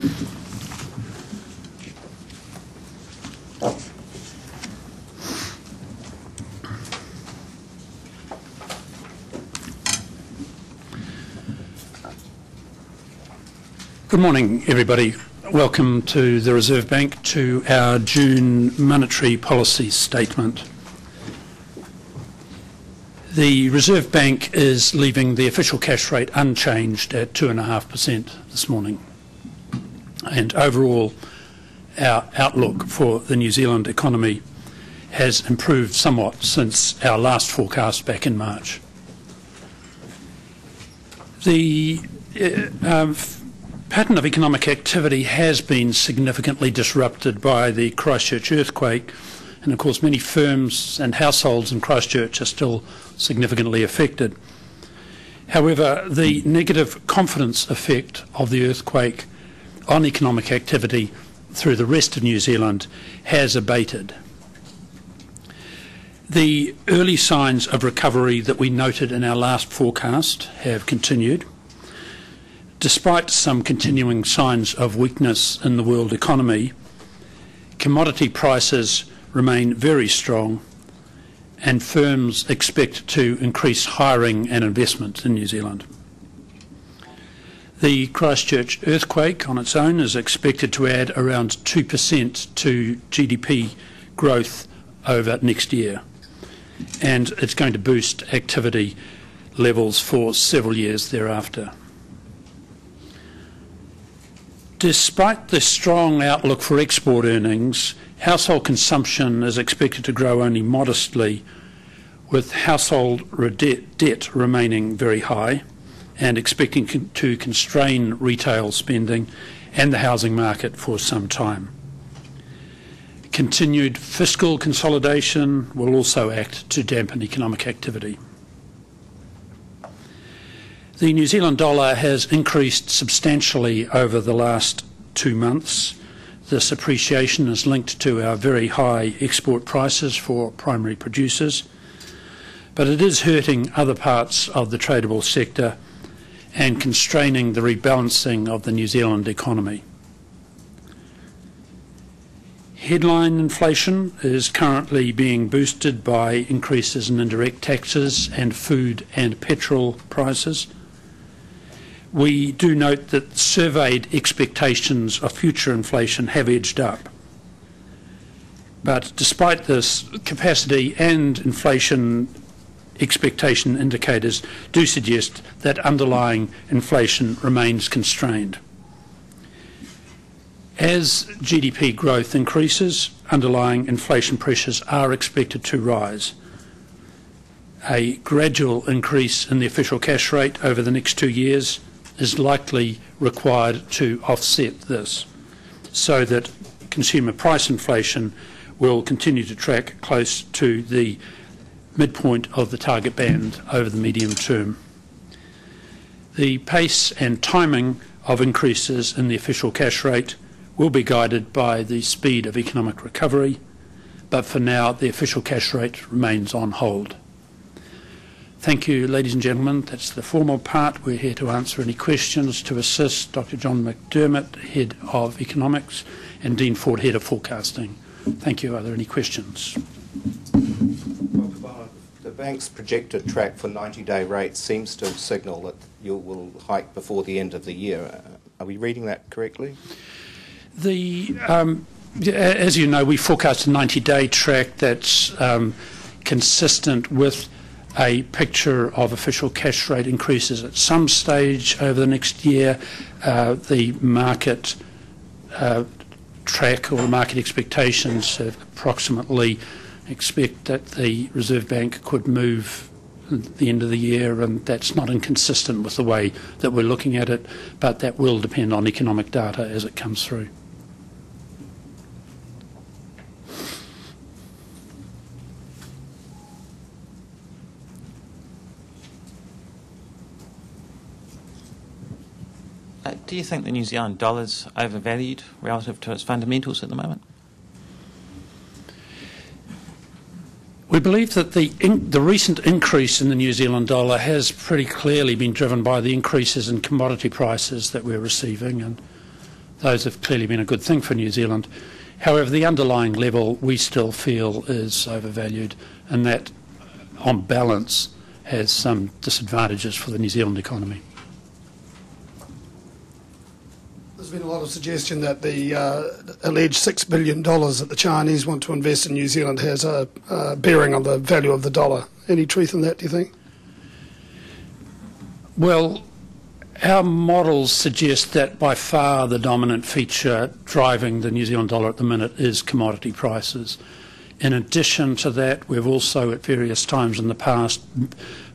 Good morning, everybody. Welcome to the Reserve Bank to our June monetary policy statement. The Reserve Bank is leaving the official cash rate unchanged at 2.5% this morning. And overall, our outlook for the New Zealand economy has improved somewhat since our last forecast back in March. The pattern of economic activity has been significantly disrupted by the Christchurch earthquake, and of course many firms and households in Christchurch are still significantly affected. However, the negative confidence effect of the earthquake on economic activity through the rest of New Zealand has abated. The early signs of recovery that we noted in our last forecast have continued. Despite some continuing signs of weakness in the world economy, commodity prices remain very strong and firms expect to increase hiring and investment in New Zealand. The Christchurch earthquake on its own is expected to add around 2% to GDP growth over next year, and it's going to boost activity levels for several years thereafter. Despite the strong outlook for export earnings, household consumption is expected to grow only modestly, with household debt remaining very high and expecting to constrain retail spending and the housing market for some time. Continued fiscal consolidation will also act to dampen economic activity. The New Zealand dollar has increased substantially over the last 2 months. This appreciation is linked to our very high export prices for primary producers, but it is hurting other parts of the tradable sector and constraining the rebalancing of the New Zealand economy. Headline inflation is currently being boosted by increases in indirect taxes and food and petrol prices. We do note that surveyed expectations of future inflation have edged up. But despite this, capacity and inflation expectation indicators do suggest that underlying inflation remains constrained. As GDP growth increases, underlying inflation pressures are expected to rise. A gradual increase in the official cash rate over the next 2 years is likely required to offset this, so that consumer price inflation will continue to track close to the midpoint of the target band over the medium term. The pace and timing of increases in the official cash rate will be guided by the speed of economic recovery, but for now the official cash rate remains on hold. Thank you, ladies and gentlemen. That's the formal part. We're here to answer any questions. To assist, Dr. John McDermott, Head of Economics, and Dean Ford, Head of Forecasting. Thank you. Are there any questions? The bank's projected track for 90-day rates seems to signal that you will hike before the end of the year. Are we reading that correctly? As you know, we forecast a 90-day track that's consistent with a picture of official cash rate increases at some stage over the next year. The market track or market expectations approximately expect that the Reserve Bank could move at the end of the year, and that's not inconsistent with the way that we're looking at it, but that will depend on economic data as it comes through. Do you think the New Zealand dollar is overvalued relative to its fundamentals at the moment? We believe that the recent increase in the New Zealand dollar has pretty clearly been driven by the increases in commodity prices that we're receiving, and those have clearly been a good thing for New Zealand. However, the underlying level we still feel is overvalued, and that, on balance, has some disadvantages for the New Zealand economy. There's been a lot of suggestion that the alleged $6 billion that the Chinese want to invest in New Zealand has a bearing on the value of the dollar. Any truth in that, do you think? Well, our models suggest that by far the dominant feature driving the New Zealand dollar at the minute is commodity prices. In addition to that, we've also at various times in the past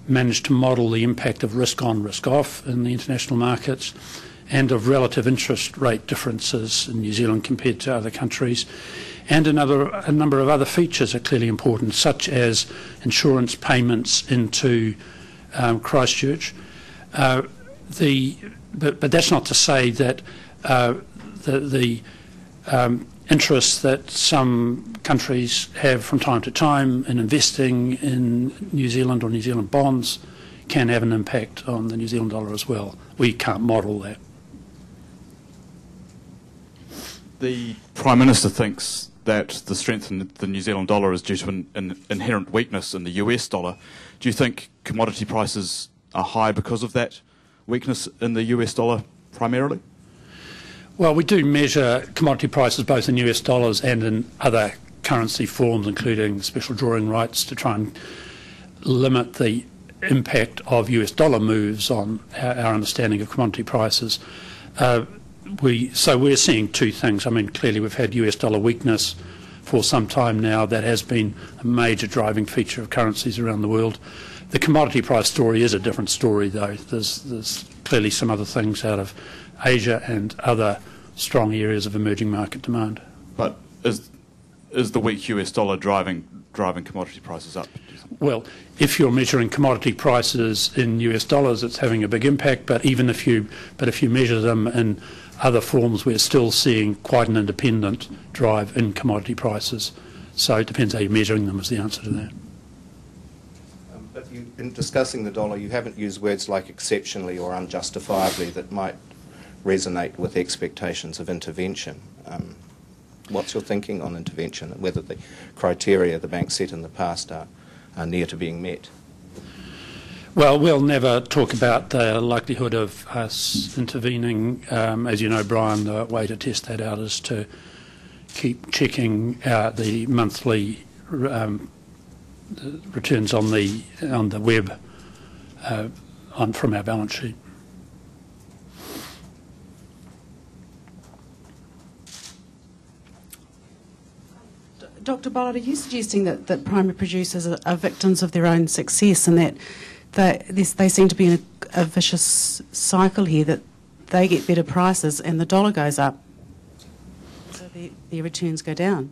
managed to model the impact of risk on, risk off in the international markets, and of relative interest rate differences in New Zealand compared to other countries. And a number of other features are clearly important, such as insurance payments into Christchurch. But that's not to say that the interest that some countries have from time to time in investing in New Zealand or New Zealand bonds can have an impact on the New Zealand dollar as well. We can't model that. The Prime Minister thinks that the strength in the New Zealand dollar is due to an inherent weakness in the US dollar. Do you think commodity prices are high because of that weakness in the US dollar primarily? Well, we do measure commodity prices both in US dollars and in other currency forms, including special drawing rights, to try and limit the impact of US dollar moves on our understanding of commodity prices. So we're seeing two things. I mean, clearly we've had US dollar weakness for some time now. That has been a major driving feature of currencies around the world. The commodity price story is a different story, though. There's clearly some other things out of Asia and other strong areas of emerging market demand. But is the weak US dollar driving commodity prices up? Well, if you're measuring commodity prices in US dollars, it's having a big impact. But if you measure them in other forms, we're still seeing quite an independent drive in commodity prices. So it depends how you're measuring them is the answer to that. But in discussing the dollar, you haven't used words like exceptionally or unjustifiably that might resonate with expectations of intervention. What's your thinking on intervention and whether the criteria the bank set in the past are near to being met? Well, we'll never talk about the likelihood of us intervening. As you know, Brian, the way to test that out is to keep checking the monthly returns on the web from our balance sheet. Dr. Bollard, are you suggesting that primary producers are victims of their own success and that they seem to be in a vicious cycle here, that they get better prices and the dollar goes up, so their returns go down?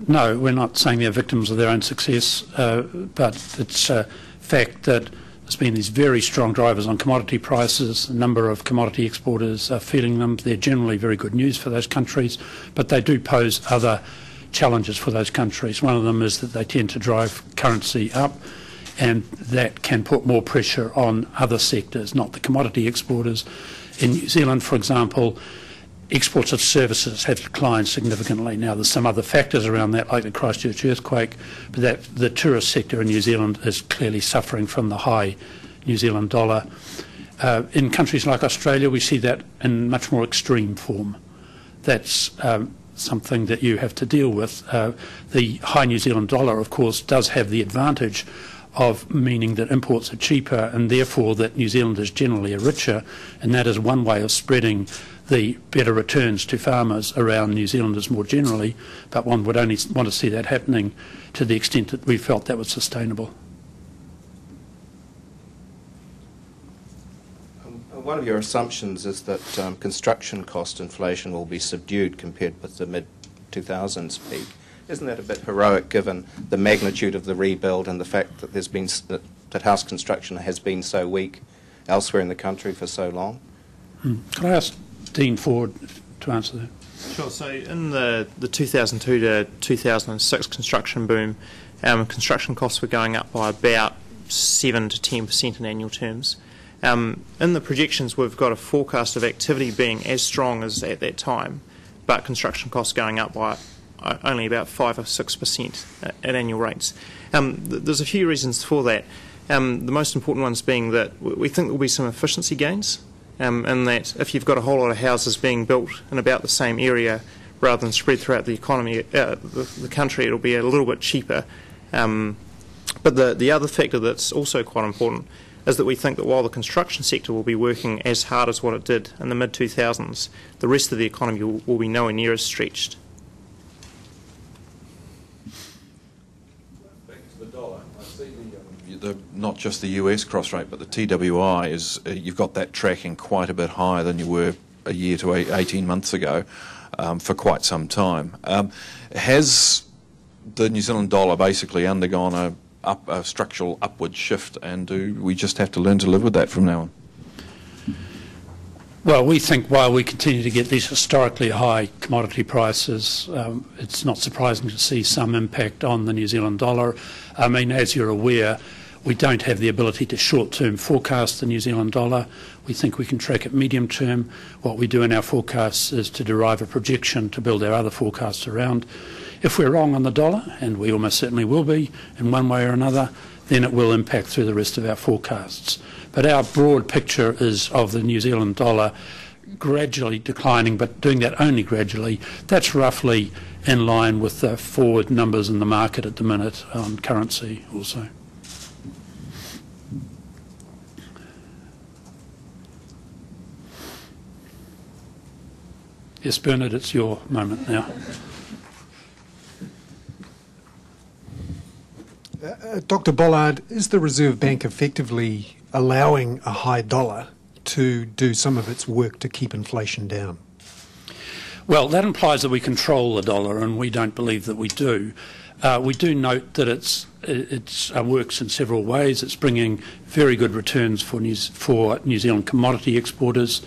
No, we're not saying they're victims of their own success, but it's a fact that there's been these very strong drivers on commodity prices. A number of commodity exporters are feeling them. They're generally very good news for those countries, but they do pose other challenges for those countries. One of them is that they tend to drive currency up, and that can put more pressure on other sectors, not the commodity exporters. In New Zealand, for example, exports of services have declined significantly. Now, there's some other factors around that, like the Christchurch earthquake, but the tourist sector in New Zealand is clearly suffering from the high New Zealand dollar. In countries like Australia, we see that in much more extreme form. That's something that you have to deal with. The high New Zealand dollar, of course, does have the advantage of meaning that imports are cheaper and therefore that New Zealanders generally are richer, and that is one way of spreading the better returns to farmers around New Zealanders more generally, but one would only want to see that happening to the extent that we felt that was sustainable. One of your assumptions is that construction cost inflation will be subdued compared with the mid-2000s peak. Isn't that a bit heroic given the magnitude of the rebuild and the fact that that house construction has been so weak elsewhere in the country for so long? Could I ask Dean Ford to answer that? Sure. So in the 2002 to 2006 construction boom, construction costs were going up by about 7 to 10% in annual terms. In the projections, we've got a forecast of activity being as strong as at that time, but construction costs going up by only about 5 or 6% at annual rates. There's a few reasons for that. The most important ones being that we think there will be some efficiency gains, and that if you've got a whole lot of houses being built in about the same area rather than spread throughout the economy, the country, it'll be a little bit cheaper. But the other factor that's also quite important is that we think that while the construction sector will be working as hard as what it did in the mid-2000s, the rest of the economy will be nowhere near as stretched. Back to the dollar, I see not just the US cross rate, but the TWI is, you've got that tracking quite a bit higher than you were a year to 18 months ago for quite some time. Has the New Zealand dollar basically undergone a structural upward shift, and do we just have to learn to live with that from now on? Well, we think while we continue to get these historically high commodity prices, it's not surprising to see some impact on the New Zealand dollar. I mean, as you're aware, we don't have the ability to short-term forecast the New Zealand dollar. We think we can track it medium-term. What we do in our forecasts is to derive a projection to build our other forecasts around. If we're wrong on the dollar, and we almost certainly will be in one way or another, then it will impact through the rest of our forecasts. But our broad picture is of the New Zealand dollar gradually declining, but doing that only gradually. That's roughly in line with the forward numbers in the market at the minute on currency also. Yes, Bernard, it's your moment now. Dr. Bollard, is the Reserve Bank effectively allowing a high dollar to do some of its work to keep inflation down? Well, that implies that we control the dollar, and we don't believe that we do. We do note that it works in several ways. It's bringing very good returns for New Zealand commodity exporters.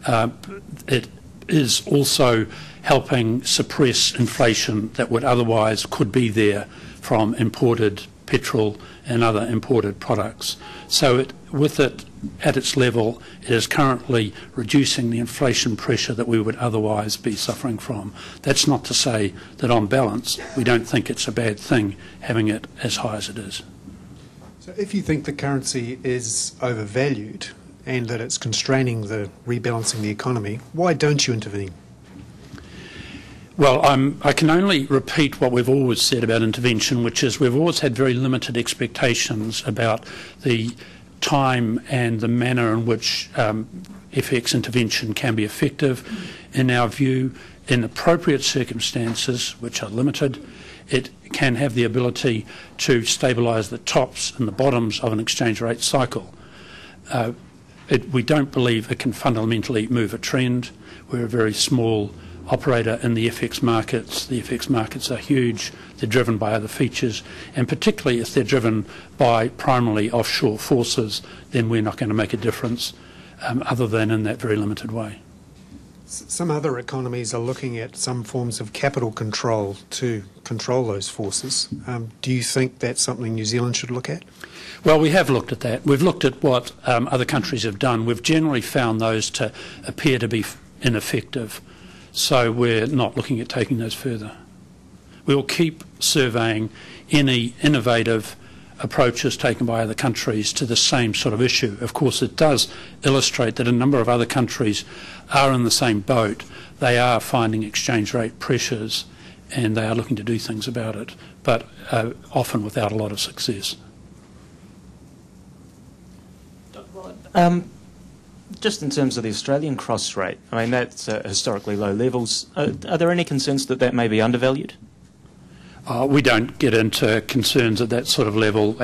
It is also helping suppress inflation that would otherwise could be there from imported petrol and other imported products. So with it at its level, it is currently reducing the inflation pressure that we would otherwise be suffering from. That's not to say that on balance we don't think it's a bad thing having it as high as it is. So if you think the currency is overvalued and that it's constraining the rebalancing the economy, why don't you intervene? Well, I can only repeat what we've always said about intervention, which is we've always had very limited expectations about the time and the manner in which FX intervention can be effective. In our view, in appropriate circumstances, which are limited, it can have the ability to stabilise the tops and the bottoms of an exchange rate cycle. We don't believe it can fundamentally move a trend. We're a very small operator in the FX markets. The FX markets are huge. They're driven by other features, and particularly if they're driven by primarily offshore forces, then we're not going to make a difference other than in that very limited way. Some other economies are looking at some forms of capital control to control those forces. Do you think that's something New Zealand should look at? Well, we have looked at that. We've looked at what other countries have done. We've generally found those to appear to be ineffective. So we're not looking at taking those further. We will keep surveying any innovative approaches taken by other countries to the same sort of issue. Of course, it does illustrate that a number of other countries are in the same boat. They are finding exchange rate pressures and they are looking to do things about it, but often without a lot of success. Just in terms of the Australian cross rate, I mean, that's historically low levels. Are there any concerns that that may be undervalued? We don't get into concerns at that sort of level.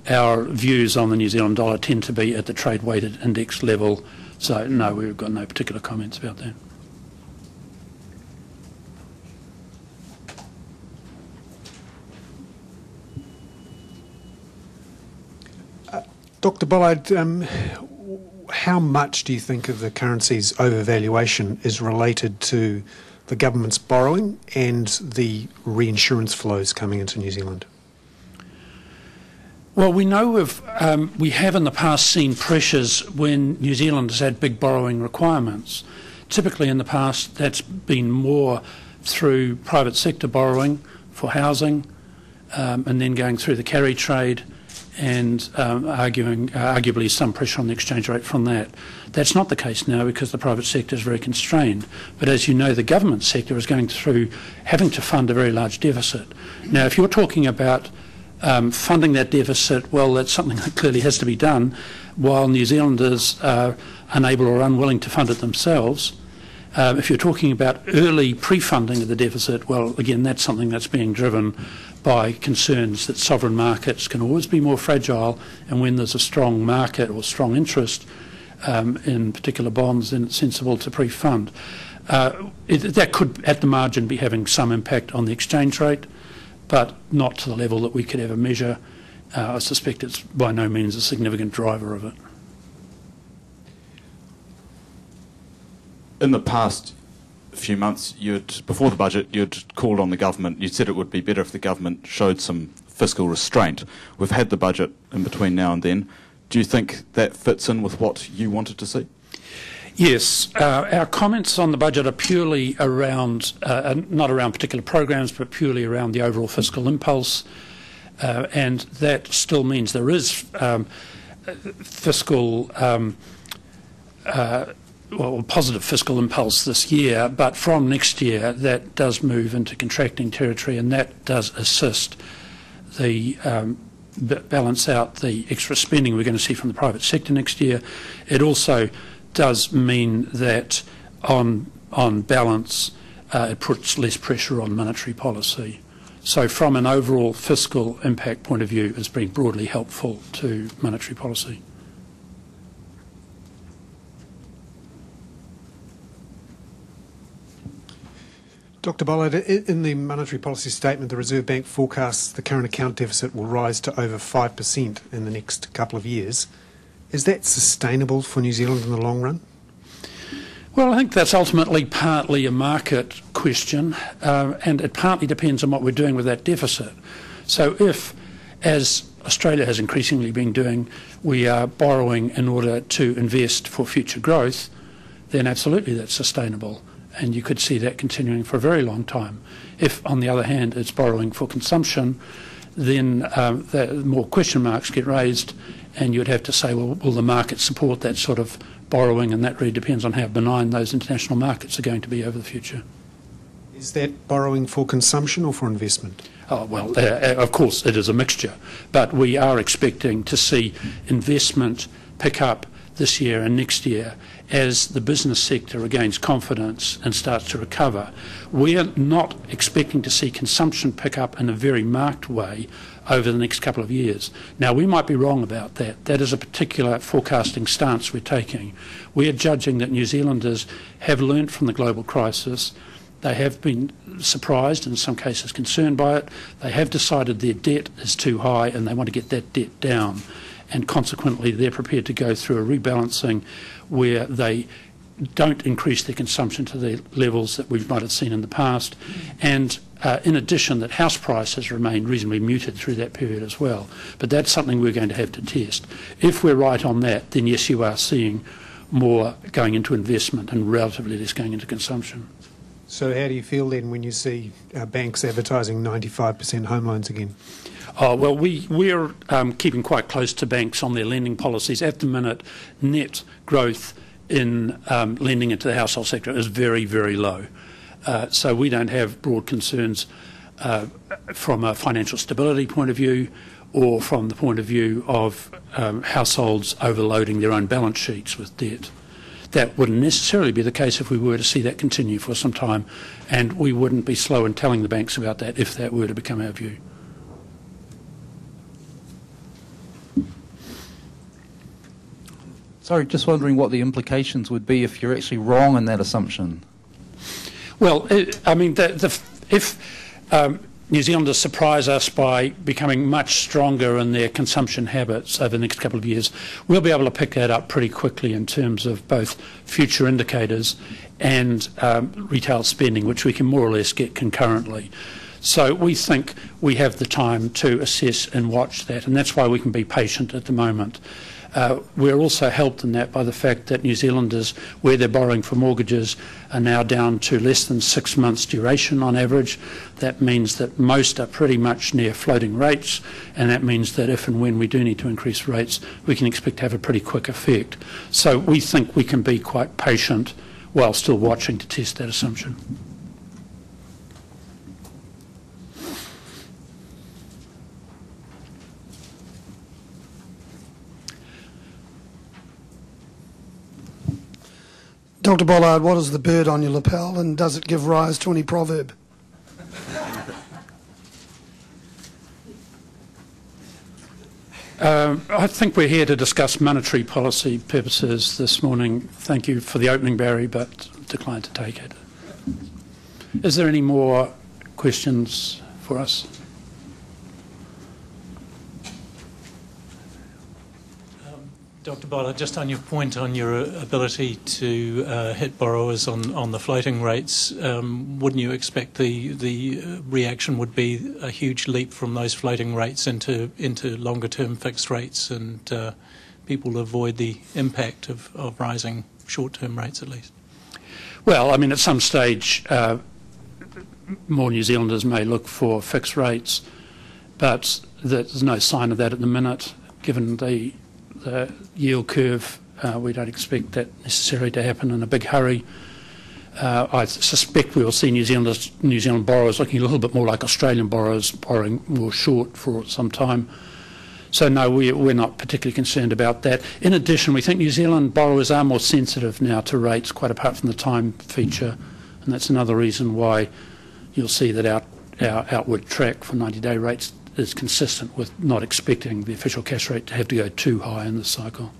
Our views on the New Zealand dollar tend to be at the trade-weighted index level. So, no, we've got no particular comments about that. Dr. Bollard, how much do you think of the currency's overvaluation is related to the government's borrowing and the reinsurance flows coming into New Zealand? Well, we know we have in the past seen pressures when New Zealand has had big borrowing requirements. Typically in the past that's been more through private sector borrowing for housing and then going through the carry trade and arguably some pressure on the exchange rate from that. That's not the case now because the private sector is very constrained. But as you know, the government sector is going through having to fund a very large deficit. Now, if you're talking about funding that deficit, well, that's something that clearly has to be done while New Zealanders are unable or unwilling to fund it themselves. If you're talking about early pre-funding of the deficit, well, again, that's something that's being driven by concerns that sovereign markets can always be more fragile, and when there's a strong market or strong interest in particular bonds, then it's sensible to pre-fund. That could, at the margin, be having some impact on the exchange rate, but not to the level that we could ever measure. I suspect it's by no means a significant driver of it. In the past few months, before the budget, you'd called on the government. You said it would be better if the government showed some fiscal restraint. We've had the budget in between now and then. Do you think that fits in with what you wanted to see? Yes. Our comments on the budget are purely around, not around particular programs, but purely around the overall fiscal impulse. And that still means there is fiscal positive fiscal impulse this year, but from next year that does move into contracting territory, and that does assist the balance out the extra spending we're going to see from the private sector next year. It also does mean that on balance it puts less pressure on monetary policy. So from an overall fiscal impact point of view, it's been broadly helpful to monetary policy. Dr. Bollard, in the monetary policy statement, the Reserve Bank forecasts the current account deficit will rise to over 5% in the next couple of years. Is that sustainable for New Zealand in the long run? Well, I think that's ultimately partly a market question, and it partly depends on what we're doing with that deficit. So if, as Australia has increasingly been doing, we are borrowing in order to invest for future growth, then absolutely that's sustainable. And you could see that continuing for a very long time. If, on the other hand, it's borrowing for consumption, then more question marks get raised, and you'd have to say, well, will the market support that sort of borrowing? And that really depends on how benign those international markets are going to be over the future. Is that borrowing for consumption or for investment? Oh, well, of course, it is a mixture. But we are expecting to see investment pick up this year and next year as the business sector regains confidence and starts to recover. We are not expecting to see consumption pick up in a very marked way over the next couple of years. Now, we might be wrong about that. That is a particular forecasting stance we're taking. We are judging that New Zealanders have learnt from the global crisis. They have been surprised, in some cases concerned by it. They have decided their debt is too high and they want to get that debt down. And consequently, they're prepared to go through a rebalancing where they don't increase their consumption to the levels that we might have seen in the past. And in addition, that house prices remain reasonably muted through that period as well. But that's something we're going to have to test. If we're right on that, then yes, you are seeing more going into investment and relatively less going into consumption. So how do you feel then when you see banks advertising 95% home loans again? Oh, well, we're keeping quite close to banks on their lending policies. At the minute, net growth in lending into the household sector is very, very low. So we don't have broad concerns from a financial stability point of view or from the point of view of households overloading their own balance sheets with debt. That wouldn't necessarily be the case if we were to see that continue for some time, and we wouldn't be slow in telling the banks about that if that were to become our view. Sorry, just wondering what the implications would be if you're actually wrong in that assumption. Well, I mean, if New Zealanders surprise us by becoming much stronger in their consumption habits over the next couple of years, we'll be able to pick that up pretty quickly in terms of both future indicators and retail spending, which we can more or less get concurrently. So we think we have the time to assess and watch that, and that's why we can be patient at the moment. We're also helped in that by the fact that New Zealanders, where they're borrowing for mortgages, are now down to less than 6 months duration on average. That means that most are pretty much near floating rates, and that means that if and when we do need to increase rates, we can expect to have a pretty quick effect. So we think we can be quite patient while still watching to test that assumption. Dr. Bollard, what is the bird on your lapel, and does it give rise to any proverb? I think we're here to discuss monetary policy purposes this morning. Thank you for the opening, Barry, but declined to take it. Is there any more questions for us? Dr. Bollard, just on your point on your ability to hit borrowers on the floating rates, wouldn't you expect the reaction would be a huge leap from those floating rates into longer term fixed rates, and people avoid the impact of rising short term rates at least? Well, I mean, at some stage, more New Zealanders may look for fixed rates, but there's no sign of that at the minute, given the yield curve. We don't expect that necessarily to happen in a big hurry. I suspect we will see New Zealand borrowers looking a little bit more like Australian borrowers, borrowing more short for some time. So no, we're not particularly concerned about that. In addition, we think New Zealand borrowers are more sensitive now to rates, quite apart from the time feature, and that's another reason why you'll see that our outward track for 90-day rates is consistent with not expecting the official cash rate to have to go too high in this cycle.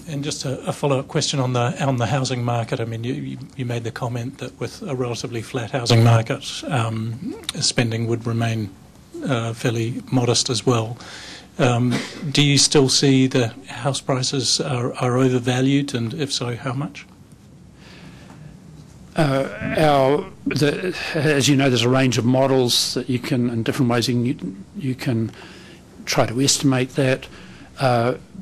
And just a follow-up question on the housing market. I mean, you made the comment that with a relatively flat housing market, spending would remain fairly modest as well. Do you still see the house prices are overvalued, and if so, how much? As you know, there's a range of models that you can, in different ways, you can try to estimate that.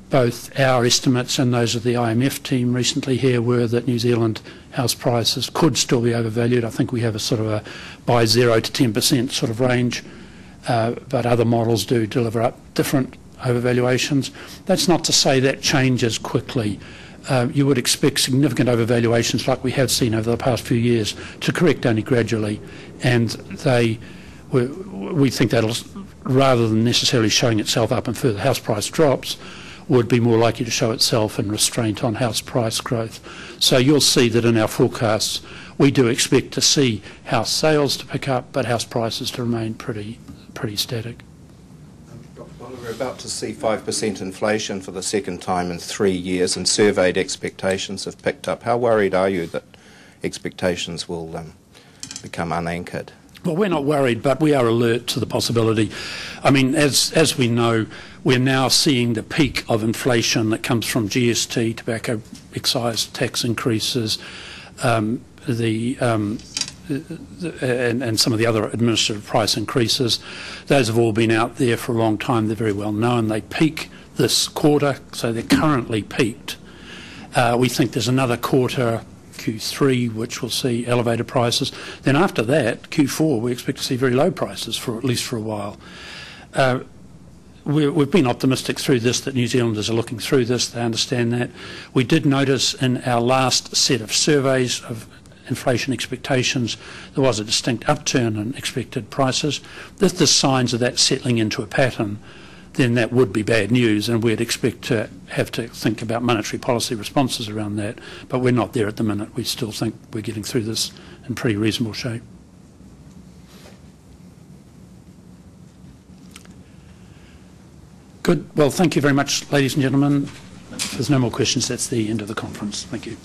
Both our estimates and those of the IMF team recently here were that New Zealand house prices could still be overvalued. I think we have a sort of a by 0 to 10% sort of range, but other models do deliver up different overvaluations. That's not to say that changes quickly. You would expect significant overvaluations like we have seen over the past few years to correct only gradually, and we think that'll, rather than necessarily showing itself up in further house price drops, would be more likely to show itself in restraint on house price growth. So you'll see that in our forecasts we do expect to see house sales to pick up, but house prices to remain pretty static. We're about to see 5% inflation for the second time in 3 years, and surveyed expectations have picked up. How worried are you that expectations will become unanchored? Well, we're not worried, but we are alert to the possibility. I mean, as we know, we're now seeing the peak of inflation that comes from GST, tobacco excise tax increases, and some of the other administrative price increases. Those have all been out there for a long time. They're very well known. They peak this quarter, so they're currently peaked. We think there's another quarter, Q3, which will see elevated prices. Then after that, Q4, we expect to see very low prices for at least for a while. We've been optimistic through this that New Zealanders are looking through this. They understand that. We did notice in our last set of surveys of inflation expectations, there was a distinct upturn in expected prices. If there's signs of that settling into a pattern, then that would be bad news, and we'd expect to have to think about monetary policy responses around that. But we're not there at the minute. We still think we're getting through this in pretty reasonable shape. Good. Well, thank you very much, ladies and gentlemen. If there's no more questions, that's the end of the conference. Thank you.